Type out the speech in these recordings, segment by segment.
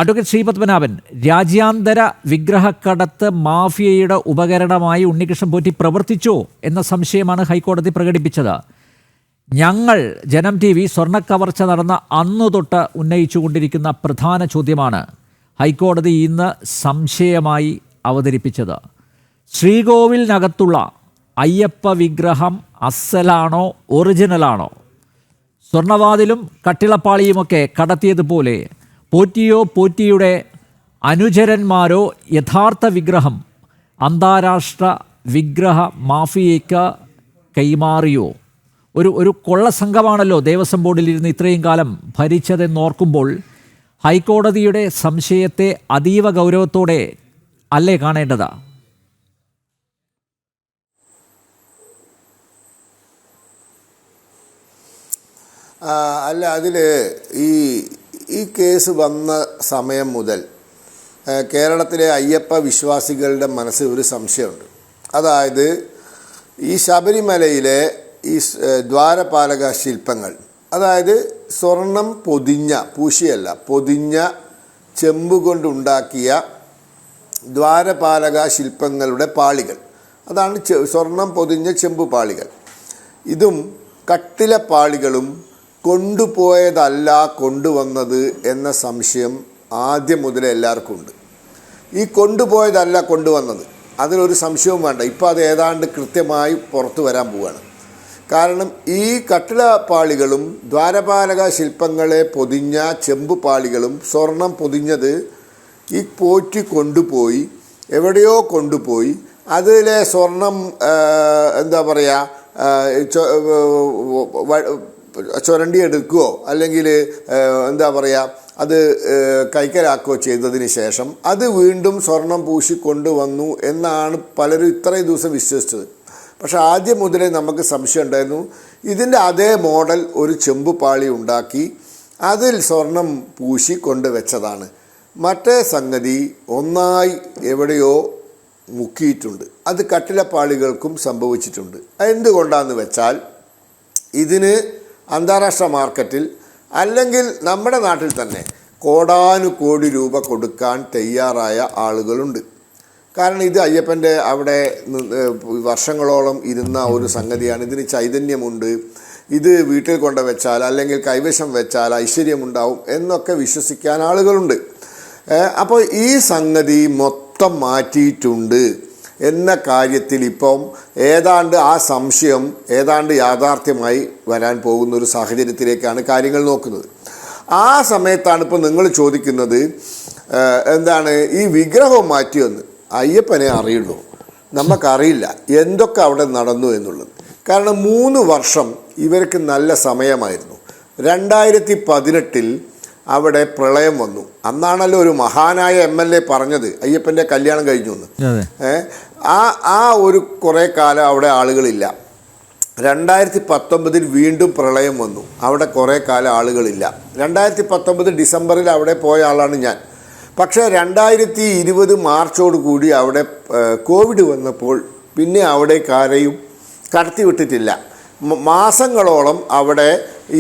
Advocate Sreepadmanabhan, രാജ്യാന്തര വിഗ്രഹക്കടത്ത് മാഫിയയുടെ ഉപകരണമായി ഉണ്ണികൃഷ്ണൻ പോറ്റി പ്രവർത്തിച്ചോ എന്ന സംശയമാണ് ഹൈക്കോടതി പ്രകടിപ്പിച്ചത്. ഞങ്ങൾ ജനം TV സ്വർണ്ണക്കവർച്ച നടന്ന അന്നു തൊട്ട് ഉന്നയിച്ചുകൊണ്ടിരിക്കുന്ന പ്രധാന ചോദ്യമാണ് ഹൈക്കോടതി ഇന്ന് സംശയമായി അവതരിപ്പിച്ചത്. ശ്രീകോവിലിനകത്തുള്ള അയ്യപ്പ വിഗ്രഹം അസലാണോ ഒറിജിനലാണോ? സ്വർണ്ണവാതിലും കട്ടിളപ്പാളിയുമൊക്കെ കടത്തിയതുപോലെ പോറ്റിയോ പോറ്റിയുടെ അനുചരന്മാരോ യഥാർത്ഥ വിഗ്രഹം അന്താരാഷ്ട്ര വിഗ്രഹ മാഫിയയ്ക്ക് കൈമാറിയോ? ഒരു കൊള്ളസംഘമാണല്ലോ ദേവസ്വം ബോർഡിലിരുന്ന് ഇത്രയും കാലം ഭരിച്ചതെന്നോർക്കുമ്പോൾ ഹൈക്കോടതിയുടെ സംശയത്തെ അതീവ ഗൗരവത്തോടെ അല്ലേ കാണേണ്ടത്? അല്ല, അതിൽ ഈ കേസ് വന്ന സമയം മുതൽ കേരളത്തിലെ അയ്യപ്പ വിശ്വാസികളുടെ മനസ്സിൽ ഒരു സംശയമുണ്ട്. അതായത് ഈ ശബരിമലയിലെ ഈ ദ്വാരപാലക ശില്പങ്ങൾ, അതായത് സ്വർണം പൊതിഞ്ഞ, പൂശിയല്ല, പൊതിഞ്ഞ ചെമ്പ് കൊണ്ടുണ്ടാക്കിയ ദ്വാരപാലക ശില്പങ്ങളുടെ പാളികൾ, അതാണ് സ്വർണം പൊതിഞ്ഞ ചെമ്പ് പാളികൾ. ഇതും കട്ടിലപ്പാളികളും കൊണ്ടുപോയതല്ല കൊണ്ടുവന്നത് എന്ന സംശയം ആദ്യം മുതലേ എല്ലാവർക്കും ഉണ്ട്. ഈ കൊണ്ടുപോയതല്ല കൊണ്ടുവന്നത്, അതിലൊരു സംശയവും വേണ്ട. ഇപ്പോൾ അത് ഏതാണ്ട് കൃത്യമായി പുറത്തു വരാൻ പോവുകയാണ്. കാരണം ഈ കട്ടിലപ്പാളികളും ദ്വാരപാലക ശില്പങ്ങളെ പൊതിഞ്ഞ ചെമ്പ് പാളികളും സ്വർണം പൊതിഞ്ഞത് ഈ പോറ്റി കൊണ്ടുപോയി, എവിടെയോ കൊണ്ടുപോയി അതിലെ സ്വർണം എന്താ പറയുക, ചുരണ്ടിയെടുക്കുകയോ അല്ലെങ്കിൽ എന്താ പറയുക, അത് കൈക്കലാക്കുകയോ ചെയ്തതിന് ശേഷം അത് വീണ്ടും സ്വർണം പൂശി കൊണ്ടുവന്നു എന്നാണ് പലരും ഇത്രയും ദിവസം വിശ്വസിച്ചത്. പക്ഷെ ആദ്യം മുതലേ നമുക്ക് സംശയം ഉണ്ടായിരുന്നു, ഇതിൻ്റെ അതേ മോഡൽ ഒരു ചെമ്പ് പാളി ഉണ്ടാക്കി അതിൽ സ്വർണം പൂശി കൊണ്ടുവച്ചതാണ്. മറ്റേ സംഗതി ഒന്നായി എവിടെയോ മുക്കിയിട്ടുണ്ട്. അത് കട്ടിലപ്പാളികൾക്കും സംഭവിച്ചിട്ടുണ്ട്. എന്തുകൊണ്ടാണെന്ന് വെച്ചാൽ ഇതിന് അന്താരാഷ്ട്ര മാർക്കറ്റിൽ അല്ലെങ്കിൽ നമ്മുടെ നാട്ടിൽ തന്നെ കോടാനുകോടി രൂപ കൊടുക്കാൻ തയ്യാറായ ആളുകളുണ്ട്. കാരണം ഇത് അയ്യപ്പൻ്റെ അവിടെ വർഷങ്ങളോളം ഇരുന്ന ഒരു സംഗതിയാണ്. ഇതിന് ചൈതന്യമുണ്ട്, ഇത് വീട്ടിൽ കൊണ്ടുവച്ചാൽ അല്ലെങ്കിൽ കൈവശം വെച്ചാൽ ഐശ്വര്യമുണ്ടാവും എന്നൊക്കെ വിശ്വസിക്കാൻ ആളുകളുണ്ട്. അപ്പോൾ ഈ സംഗതി മൊത്തം മാറ്റിയിട്ടുണ്ട് എന്ന കാര്യത്തിൽ ഇപ്പം ഏതാണ്ട് ആ സംശയം ഏതാണ്ട് യാഥാർത്ഥ്യമായി വരാൻ പോകുന്ന ഒരു സാഹചര്യത്തിലേക്കാണ് കാര്യങ്ങൾ നോക്കുന്നത്. ആ സമയത്താണ് ഇപ്പോൾ നിങ്ങൾ ചോദിക്കുന്നത് എന്താണ് ഈ വിഗ്രഹം മാറ്റിയെന്ന്. അയ്യപ്പനെ അറിയുള്ളൂ, നമുക്കറിയില്ല എന്തൊക്കെ അവിടെ നടന്നു എന്നുള്ളത്. കാരണം 3 വർഷം ഇവർക്ക് നല്ല സമയമായിരുന്നു. 2018 അവിടെ പ്രളയം വന്നു. അന്നാണല്ലോ ഒരു മഹാനായ MLA പറഞ്ഞത് അയ്യപ്പൻ്റെ കല്യാണം കഴിഞ്ഞു എന്ന്. ആ ഒരു കുറേ കാലം അവിടെ ആളുകളില്ല. 2019 വീണ്ടും പ്രളയം വന്നു, അവിടെ കുറേ കാലം ആളുകളില്ല. 2019 ഡിസംബറിൽ അവിടെ പോയ ആളാണ് ഞാൻ. പക്ഷേ 2020 മാർച്ചോടുകൂടി അവിടെ കോവിഡ് വന്നപ്പോൾ പിന്നെ അവിടെ ആരെയും കടത്തിവിട്ടിട്ടില്ല. മാസങ്ങളോളം അവിടെ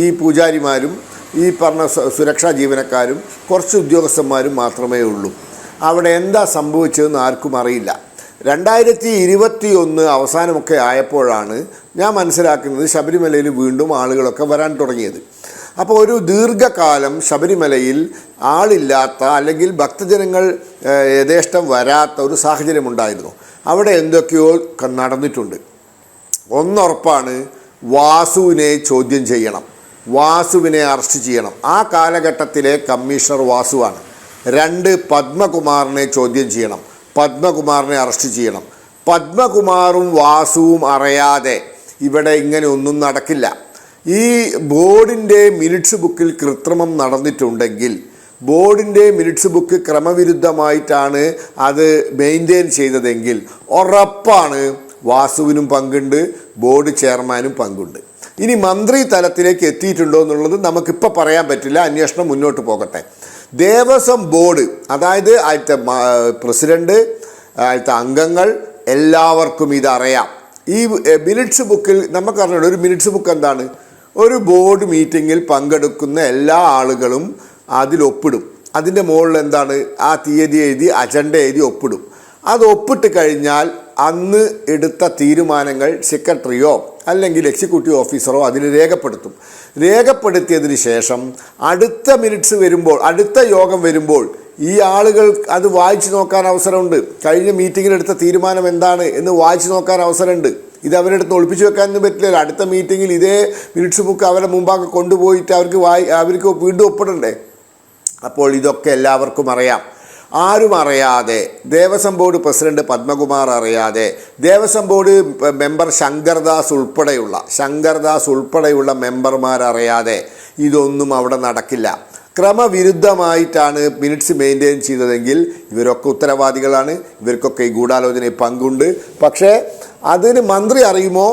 ഈ പൂജാരിമാരും ഈ പറഞ്ഞ സുരക്ഷാ ജീവനക്കാരും കുറച്ച് ഉദ്യോഗസ്ഥന്മാരും മാത്രമേ ഉള്ളൂ. അവിടെ എന്താ സംഭവിച്ചതെന്ന് ആർക്കും അറിയില്ല. 2021 അവസാനമൊക്കെ ആയപ്പോഴാണ് ഞാൻ മനസ്സിലാക്കുന്നത് ശബരിമലയിൽ വീണ്ടും ആളുകളൊക്കെ വരാൻ തുടങ്ങിയത്. അപ്പോൾ ഒരു ദീർഘകാലം ശബരിമലയിൽ ആളില്ലാത്ത അല്ലെങ്കിൽ ഭക്തജനങ്ങൾ യഥേഷ്ടം വരാത്ത ഒരു സാഹചര്യമുണ്ടായിരുന്നു. അവിടെ എന്തൊക്കെയോ നടന്നിട്ടുണ്ട്. ഒന്നുറപ്പാണ്, വാസുവിനെ ചോദ്യം ചെയ്യണം, വാസുവിനെ അറസ്റ്റ് ചെയ്യണം. ആ കാലഘട്ടത്തിലെ കമ്മീഷണർ വാസുവാണ്. 2 പത്മകുമാറിനെ ചോദ്യം ചെയ്യണം, പത്മകുമാറിനെ അറസ്റ്റ് ചെയ്യണം. പത്മകുമാറും വാസുവും അറിയാതെ ഇവിടെ ഇങ്ങനെ ഒന്നും നടക്കില്ല. ഈ ബോർഡിൻ്റെ മിനിറ്റ്സ് ബുക്കിൽ കൃത്രിമം നടന്നിട്ടുണ്ടെങ്കിൽ ബോർഡിൻ്റെ മിനിറ്റ്സ് ബുക്ക് ക്രമവിരുദ്ധമായിട്ടാണ് അത് മെയിൻറ്റെയിൻ ചെയ്തതെങ്കിൽ ഉറപ്പാണ് വാസുവിനും പങ്കുണ്ട്, ബോർഡ് ചെയർമാനും പങ്കുണ്ട്. ഇനി മന്ത്രി തലത്തിലേക്ക് എത്തിയിട്ടുണ്ടോ എന്നുള്ളത് നമുക്കിപ്പോൾ പറയാൻ പറ്റില്ല, അന്വേഷണം മുന്നോട്ട് പോകട്ടെ. ദേവസ്വം ബോർഡ്, അതായത് അതിലത്തെ പ്രസിഡന്റ്, അതിലത്തെ അംഗങ്ങൾ എല്ലാവർക്കും ഇതറിയാം. ഈ മിനിറ്റ്സ് ബുക്കിൽ നമുക്കറിഞ്ഞൂടെ ഒരു മിനിറ്റ്സ് ബുക്ക് എന്താണ്? ഒരു ബോർഡ് മീറ്റിങ്ങിൽ പങ്കെടുക്കുന്ന എല്ലാ ആളുകളും അതിലൊപ്പിടും. അതിൻ്റെ മുകളിൽ എന്താണ് ആ തീയതി എഴുതി അജണ്ട എഴുതി ഒപ്പിടും. അത് ഒപ്പിട്ട് കഴിഞ്ഞാൽ അന്ന് എടുത്ത തീരുമാനങ്ങൾ സെക്രട്ടറിയോ അല്ലെങ്കിൽ എക്സിക്യൂട്ടീവ് ഓഫീസറോ അതിൽ രേഖപ്പെടുത്തും. രേഖപ്പെടുത്തിയതിന് ശേഷം അടുത്ത മിനിറ്റ്സ് വരുമ്പോൾ, അടുത്ത യോഗം വരുമ്പോൾ ഈ ആളുകൾ അത് വായിച്ചു നോക്കാൻ അവസരമുണ്ട്. കഴിഞ്ഞ മീറ്റിങ്ങിലെടുത്ത തീരുമാനം എന്താണ് എന്ന് വായിച്ചു നോക്കാൻ അവസരമുണ്ട്. ഇത് അവരുടെ അടുത്ത് ഒളിപ്പിച്ചു വെക്കാനൊന്നും പറ്റില്ല. അടുത്ത മീറ്റിങ്ങിൽ ഇതേ മിനിറ്റ്സ് ബുക്ക് അവരുടെ മുമ്പാകെ കൊണ്ടുപോയിട്ട് അവർക്ക് വീണ്ടും ഒപ്പിടണ്ടേ. അപ്പോൾ ഇതൊക്കെ എല്ലാവർക്കും അറിയാം. ആരും അറിയാതെ, ദേവസ്വം ബോർഡ് പ്രസിഡന്റ് പത്മകുമാർ അറിയാതെ, ദേവസ്വം ബോർഡ് മെമ്പർ ശങ്കർദാസ് ഉൾപ്പെടെയുള്ള മെമ്പർമാരറിയാതെ ഇതൊന്നും അവിടെ നടക്കില്ല. ക്രമവിരുദ്ധമായിട്ടാണ് മിനിറ്റ്സ് മെയിൻറ്റെയിൻ ചെയ്തതെങ്കിൽ ഇവരൊക്കെ ഉത്തരവാദികളാണ്. ഇവർക്കൊക്കെ ഈ ഗൂഢാലോചനയിൽ പങ്കുണ്ട്. പക്ഷേ അതിന് മന്ത്രി അറിയുമോ,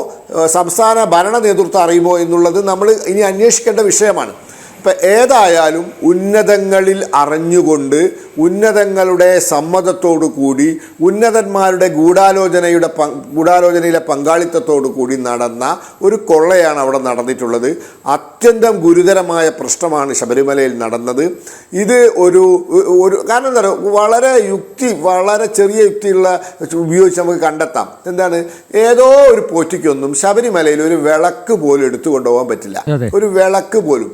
സംസ്ഥാന ഭരണ നേതൃത്വം അറിയുമോ എന്നുള്ളത് നമ്മൾ ഇനി അന്വേഷിക്കേണ്ട വിഷയമാണ്. ഇപ്പം ഏതായാലും ഉന്നതങ്ങളിൽ അറിഞ്ഞുകൊണ്ട്, ഉന്നതങ്ങളുടെ സമ്മതത്തോടു കൂടി, ഉന്നതന്മാരുടെ ഗൂഢാലോചനയിലെ പങ്കാളിത്തത്തോടു കൂടി നടന്ന ഒരു കൊള്ളയാണ് അവിടെ നടന്നിട്ടുള്ളത്. അത്യന്തം ഗുരുതരമായ പ്രശ്നമാണ് ശബരിമലയിൽ നടന്നത്. ഇത് ഒരു കാരണം എന്താ പറയുക, വളരെ ചെറിയ യുക്തിയുള്ള ഉപയോഗിച്ച് നമുക്ക് കണ്ടെത്താം. എന്താണ്, ഏതോ ഒരു പോറ്റിക്കൊന്നും ശബരിമലയിൽ ഒരു വിളക്ക് പോലും എടുത്തുകൊണ്ടുപോകാൻ പറ്റില്ല. ഒരു വിളക്ക് പോലും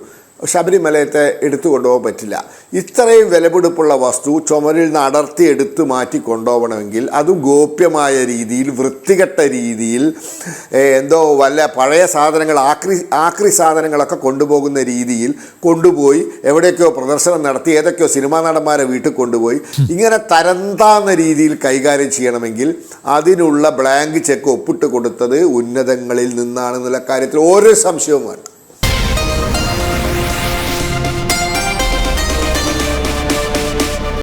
ശബരിമലയത്തെ എടുത്തു കൊണ്ടുപോകാൻ പറ്റില്ല. ഇത്രയും വിലപിടിപ്പുള്ള വസ്തു ചുമരിൽ നിന്ന് അടർത്തി എടുത്ത് മാറ്റി കൊണ്ടുപോകണമെങ്കിൽ അതും ഗോപ്യമായ രീതിയിൽ, വൃത്തികെട്ട രീതിയിൽ, എന്തോ വല്ല പഴയ സാധനങ്ങൾ, ആക്രി സാധനങ്ങളൊക്കെ കൊണ്ടുപോകുന്ന രീതിയിൽ കൊണ്ടുപോയി എവിടെയൊക്കെയോ പ്രദർശനം നടത്തി, ഏതൊക്കെയോ സിനിമാ നടന്മാരെ വീട്ടിൽ കൊണ്ടുപോയി ഇങ്ങനെ തരംതാന്ന രീതിയിൽ കൈകാര്യം ചെയ്യണമെങ്കിൽ അതിനുള്ള ബ്ലാങ്ക് ചെക്ക് ഒപ്പിട്ട് കൊടുത്തത് ഉന്നതങ്ങളിൽ നിന്നാണെന്നുള്ള കാര്യത്തിൽ ഒരു സംശയവും വേണ്ട.